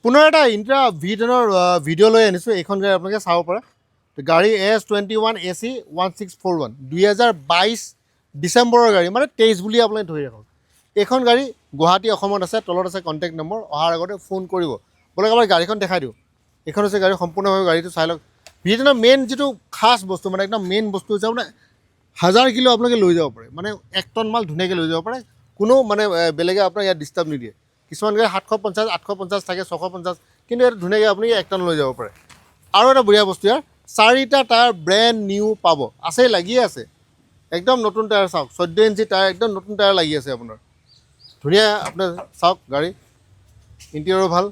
পুনৰ এটা intra V10ৰ video' লৈ আনিছোঁ। এইখন গাড়ী আপোনালোকে চাব পাৰে। গাড়ী AS21 AC 1641 2022 ডিচেম্বৰৰ গাড়ী, মানে 23 বুলি আপোনালোকে ধৰি ৰাখক। এইখন গাড়ী গুৱাহাটী অসমত আছে। তলত আছে কণ্টেক্ট নম্বৰ। অহাৰ আগতে ফোন কৰিব। বোলে আপোনাৰ গাড়ীখন দেখাই দিওঁ। এইখন হৈছে গাড়ী, সম্পূৰ্ণভাৱে গাড়ীটো চাই লওক। V10ৰ মেইন যিটো খাছ বস্তু, মানে একদম মেইন বস্তু হৈছে মানে 1000 কিলো আপোনালোকে লৈ যাব পাৰে, মানে 1 টন মাল ধুনীয়াকৈ লৈ যাব পাৰে। কোনো মানে বেলেগে আপোনাক ইয়াত ডিষ্টাৰ্ব নিদিয়ে। কিছুমান গাড়ী 750 850 থাকে, 650, কিন্তু এইটো ধুনীয়াকৈ আপুনি 1 টন লৈ যাব পাৰে। আৰু এটা বঢ়িয়া বস্তু ইয়াৰ, 4টা টায়াৰ ব্ৰেণ্ড নিউ পাব, আছেই, লাগিয়ে আছে। একদম নতুন টায়াৰ চাওক, 14 ইঞ্চি টায়াৰ, একদম নতুন টায়াৰ লাগি আছে আপোনাৰ। ধুনীয়া আপোনাৰ চাওক গাড়ী, ইণ্টেৰিয়ৰো ভাল,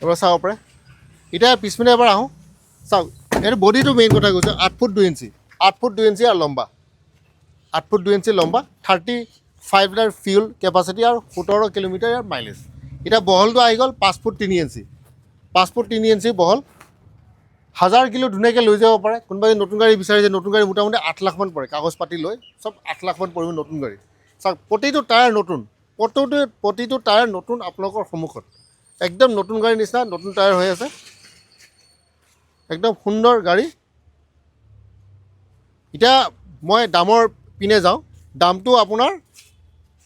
এবাৰ চাব পাৰে। এতিয়া পিছপিনে এবাৰ আহোঁ, চাওক। এইটো বডিটো মেইন কথা কৈছোঁ, 8 ফুট 2 ইঞ্চি, 8 ফুট 2 ইঞ্চি আৰু লম্বা, 8 ফুট 2 ইঞ্চি লম্বা, 35 লিটাৰ ফিউল কেপাচিটি আৰু 17 কিলোমিটাৰ ইয়াৰ মাইলেজ। এতিয়া বহলটো আহি গ'ল 5 ফুট 3 ইঞ্চি, 5 ফুট 3 ইঞ্চি বহল। 1000 কিলো ধুনীয়াকৈ লৈ যাব পাৰে। কোনোবাই নতুন গাড়ী বিচাৰিছে, নতুন গাড়ী মোটামুটি 8 লাখমান পৰে, কাগজ পাতি লৈ চব 8 লাখমান পৰিব নতুন গাড়ী। চাওক প্ৰতিটো টায়াৰ নতুন, প্ৰতিটো টায়াৰ নতুন আপোনালোকৰ সন্মুখত। একদম নতুন গাড়ীৰ নিচিনা নতুন টায়াৰ হৈ আছে, একদম সুন্দৰ গাড়ী। এতিয়া মই দামৰ পিনে যাওঁ। দামটো আপোনাৰ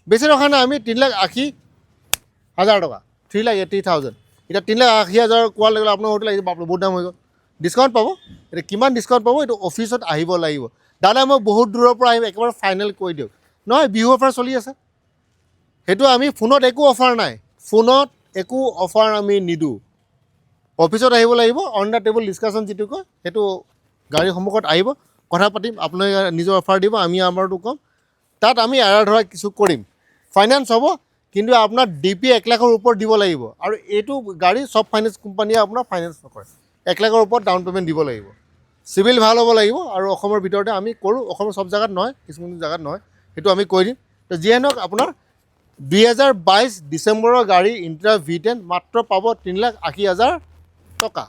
বেছি ৰখা নাই আমি, 3,80,000 টকা, 3,80,000। এতিয়া 3,80,000 কোৱাৰ লগে লগে আপোনাৰ হয়তো লাগিছে বাপৰে বহুত দাম হৈ গ'ল। ডিছকাউণ্ট পাব। এতিয়া কিমান ডিছকাউণ্ট পাব, এইটো অফিচত আহিব লাগিব। দাদা মই বহুত দূৰৰ পৰা আহিম, একেবাৰে ফাইনেল কৰি দিয়ক। নহয়, বিহু অফাৰ চলি আছে, সেইটো আমি ফোনত একো অফাৰ নাই, ফোনত একো অফাৰ আমি নিদিওঁ। অফিচত আহিব লাগিব, অন দ্য টেবুল ডিছকাশ্যন যিটো কয়, সেইটো গাড়ীৰ সন্মুখত আহিব, কথা পাতিম, আপোনালোকে নিজৰ অফাৰ দিব, আমি আমাৰটো ক'ম। তাত আমি এৰা ধৰা কিছু কৰিম। ফাইনেন্স হ'ব, কিন্তু আপোনাৰ DP 1 লাখৰ ওপৰত দিব লাগিব। আৰু এইটো গাড়ী চব ফাইনেন্স কোম্পানীয়ে আপোনাৰ ফাইনেন্স নকৰে। 1 লাখৰ ওপৰত ডাউন পে'মেণ্ট দিব লাগিব। চিভিল ভাল হ'ব লাগিব, আৰু অসমৰ ভিতৰতে আমি কৰোঁ। অসমৰ চব জেগাত নহয়, কিছুমান জেগাত নহয়, সেইটো আমি কৰি দিম। তো যিয়ে নহওক আপোনাৰ 2022 ডিচেম্বৰৰ গাড়ী ইণ্ট্ৰা V10 মাত্ৰ পাব 3,80,000 টকা।